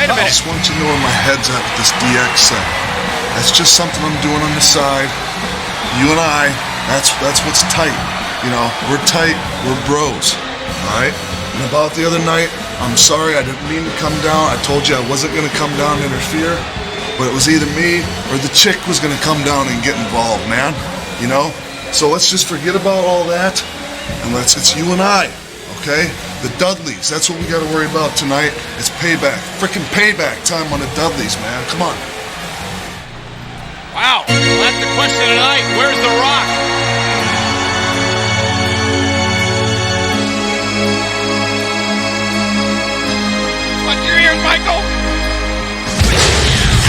Wait a minute. I just want you to know where my head's at with this DX set. That's just something I'm doing on the side. You and I, that's what's tight. You know, we're tight, we're bros. Alright? And about the other night, I'm sorry, I didn't mean to come down. I told you I wasn't gonna come down and interfere. But it was either me or the chick was gonna come down and get involved, man. You know? So let's just forget about all that. And it's you and I, okay? The Dudleys, that's what we gotta worry about tonight. It's payback. Frickin' payback time on the Dudleys, man. Come on. Wow, well, that's the question tonight. Where's The Rock? Watch your ears, Michael.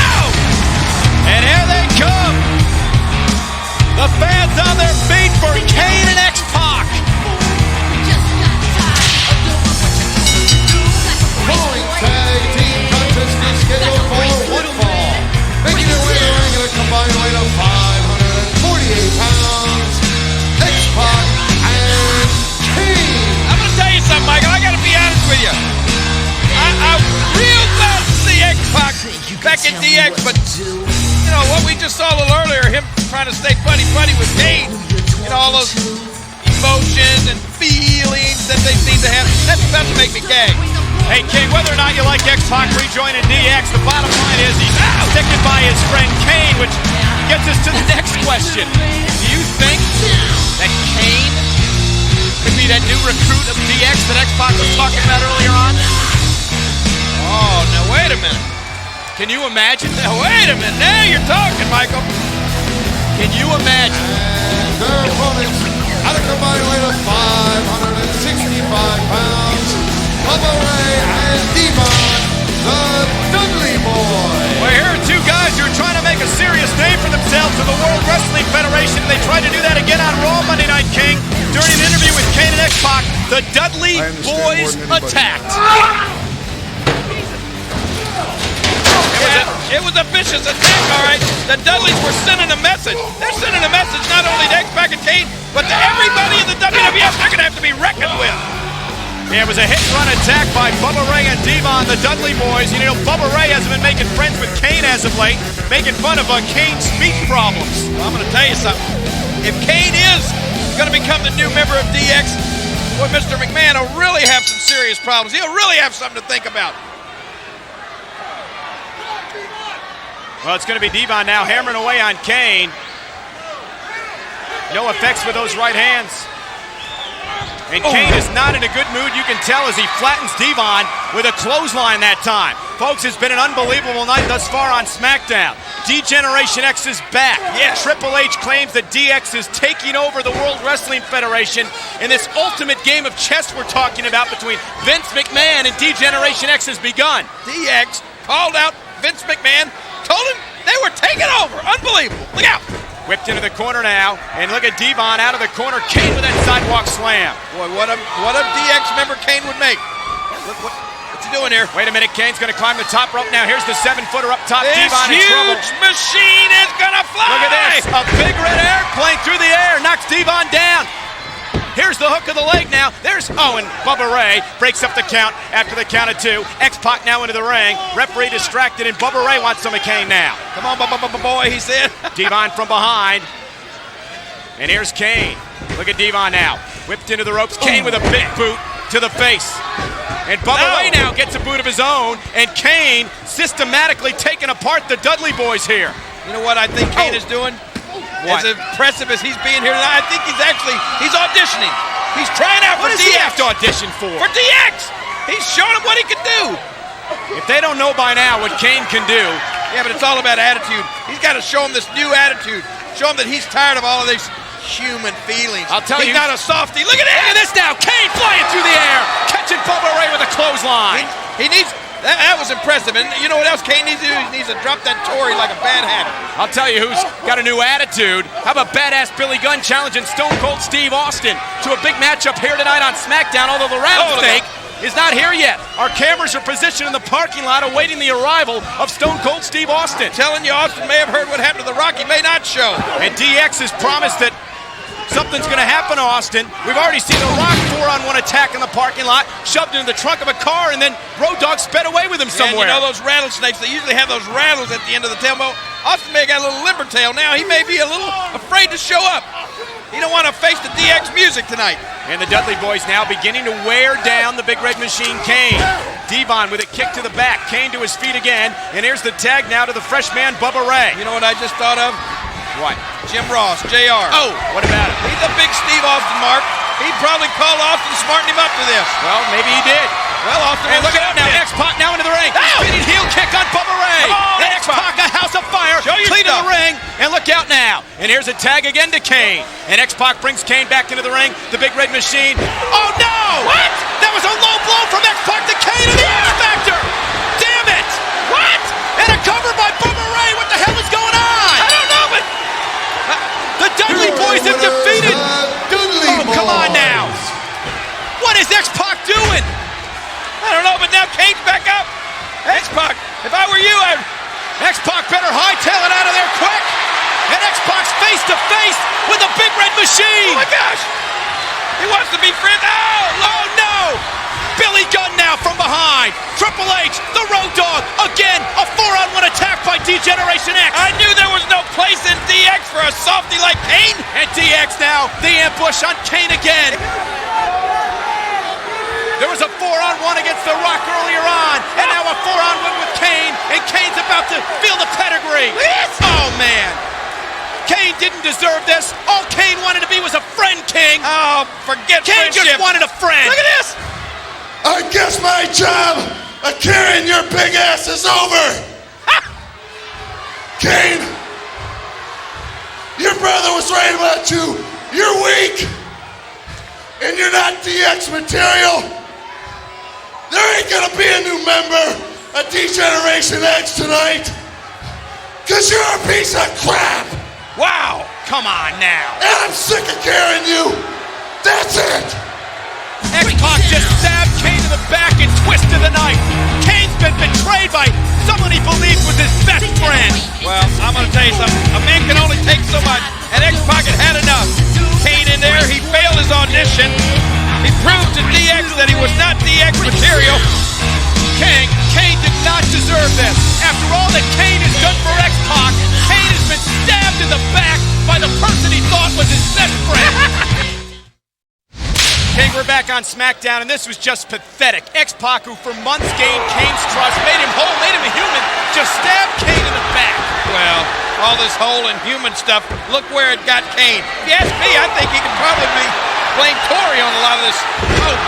Ow! And here they come. The fans on their feet for Kane and X-Pac. Following tag team contest is scheduled for one fall. Making their way to the ring at a combined weight of 548 pounds, X-Pac and Kane. I'm going to tell you something, Michael. I got to be honest with you. I'm real glad to see X-Pac back in DX, but you know what we just saw a little earlier, him trying to stay buddy with Kane. You know, all those emotions and feelings that they seem to have. That's about to make me gag. Hey, King, whether or not you like X-Pac rejoining DX, the bottom line is he's sticking by his friend Kane, which gets us to the next question. Do you think that Kane could be that new recruit of DX that X-Pac was talking about earlier on? Oh, now wait a minute. Can you imagine? Now wait a minute. Now you're talking, Michael. Can you imagine? And their opponents at a combined weight of 565 pounds, Bubba Ray and Devon, the Dudley Boyz. Well, here are two guys who are trying to make a serious name for themselves in the World Wrestling Federation. They tried to do that again on Raw Monday Night, King. During an interview with Kane and X-Pac, the Dudley Boyz attacked. It was a vicious attack, all right. The Dudleys were sending a message. They're sending a message not only to X-Pac and Kane, but to everybody in the WWF. They're going to have to be reckoned with. Yeah, it was a hit-and-run attack by Bubba Ray and Devon, the Dudley Boyz. You know, Bubba Ray hasn't been making friends with Kane as of late, making fun of Kane's speech problems. Well, I'm going to tell you something. If Kane is going to become the new member of DX, boy, Mr. McMahon will really have some serious problems. He'll really have something to think about. Well, it's going to be Devon now hammering away on Kane. No effects with those right hands. And Kane is not in a good mood, you can tell, as he flattens Devon with a clothesline that time. Folks, it's been an unbelievable night thus far on Smackdown. D-Generation X is back. Yes. Triple H claims that DX is taking over the World Wrestling Federation in this ultimate game of chess we're talking about between Vince McMahon and D-Generation X has begun. DX called out Vince McMahon, told him they were taking over. Unbelievable. Look out. Whipped into the corner now, and look at Devon out of the corner. Kane with that sidewalk slam. Boy, what a DX member Kane would make. Look, what's he doing here? Wait a minute, Kane's going to climb the top rope now. Here's the 7-footer up top. This Devon in trouble. huge machine is going to fly. Look at this. A big red airplane through the air. Knocks Devon down. Here's the hook of the leg now. And Bubba Ray breaks up the count after the count of two. X-Pac now into the ring. Referee distracted, and Bubba Ray wants some of Kane now. Come on, Bubba boy, he said. Devon from behind. And here's Kane. Look at Devon now. Whipped into the ropes. Kane with a big boot to the face. And Bubba Ray now gets a boot of his own. And Kane systematically taking apart the Dudley Boyz here. You know what I think Kane is doing? What? As impressive as he's being here tonight, I think he's auditioning. He's trying out for DX. What does he have to audition for? For DX! He's showing him what he can do. If they don't know by now what Kane can do. Yeah, but it's all about attitude. He's got to show him this new attitude. Show him that he's tired of all of these human feelings. I'll tell you. He's not a softie. Look at this! Look at this now! Kane flying through the air! Catching Bubba Ray with a clothesline. He needs... That was impressive, and you know what else Kane needs to do? He needs to drop that Tory like a bad habit. I'll tell you who's got a new attitude. How about badass Billy Gunn challenging Stone Cold Steve Austin to a big matchup here tonight on Smackdown, although the rattlesnake is not here yet. Our cameras are positioned in the parking lot awaiting the arrival of Stone Cold Steve Austin. Telling you, Austin may have heard what happened to The Rock. He may not show. And DX has promised that something's going to happen to Austin. We've already seen The Rock 4-on-1 attack in the parking lot, shoved into the trunk of a car, and then Road Dogg sped away with him somewhere. And you know those rattlesnakes, they usually have those rattles at the end of the tailbone. Austin may have got a little limber tail now. He may be a little afraid to show up. He don't want to face the DX music tonight. And the Dudley Boyz now beginning to wear down the Big Red Machine, Kane. Devon with a kick to the back. Kane to his feet again. And here's the tag now to the fresh man, Bubba Ray. You know what I just thought of? What? Jim Ross, JR. Oh, what about it? He's a big Steve Austin, Mark. He'd probably call Austin and smarten him up for this. Well, maybe he did. Well, Austin, And look at it now. X-Pac now into the ring. Spinning heel kick on Bubba Ray. Come on, And X-Pac, a house of fire. Show your Clean to stuff. the ring. And look out now. And here's a tag again to Kane. And X-Pac brings Kane back into the ring. The Big Red Machine. Oh, no! What? That was a low blow from X-Pac to Kane and the X-Factor. Damn it! What? And a cover by Bubba Ray. What the hell is going on? I don't know, but The Dudley Boyz have defeated. Dudley Oh, come on now. What is X-Pac doing? I don't know, but now Kane's back up. X-Pac, if I were you, I'd... X-Pac better hightail it out of there quick. And X-Pac's face to face with the Big Red Machine. Oh, my gosh. He wants to be friends. Oh, no. Billy Gunn now from behind. Triple H, the Road Dogg. Again, a 4-on-1 attack by D-Generation X. I knew there was no place in DX for a softy like Kane. And DX now, the ambush on Kane again. There was a 4-on-1 against The Rock earlier on, and now a 4-on-1 with Kane, and Kane's about to feel the pedigree. Oh, man. Kane didn't deserve this. All Kane wanted to be was a friend, King. Oh, forget Kane friendship. just wanted a friend. Look at this. I guess my job of carrying your big ass is over. Kane, your brother was right about you. You're weak, and you're not DX material. There ain't gonna be a new member of D-Generation X tonight, cause you're a piece of crap. Wow. Come on now. And I'm sick of carrying you. That's it. X-Pac just stabbed Kane in the back and twisted the knife. Kane's been betrayed by someone he believed was his best friend. Well, I'm going to tell you something. A man can only take so much, and X-Pac had enough. Kane in there, he failed his audition. He proved to DX that he was not DX material. Kane did not deserve this. After all that Kane has done for X-Pac, Kane has been stabbed in the back by the person he thought was his best friend. King, we're back on Smackdown, and this was just pathetic. X-Pac, who for months gained Kane's trust, made him whole, made him a human, just stabbed Kane in the back. Well, all this whole and human stuff, look where it got Kane. If you ask me, I think he could probably blame Corey on a lot of this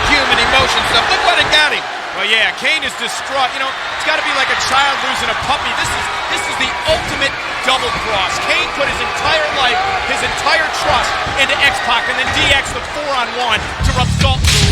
human emotion stuff. Look what it got him. Well, yeah, Kane is distraught. You know, it's got to be like a child losing a puppy. This is the ultimate double cross. Kane put his entire life, his entire trust into X-Pac, and then DX the 4-on-1 to rub salt in the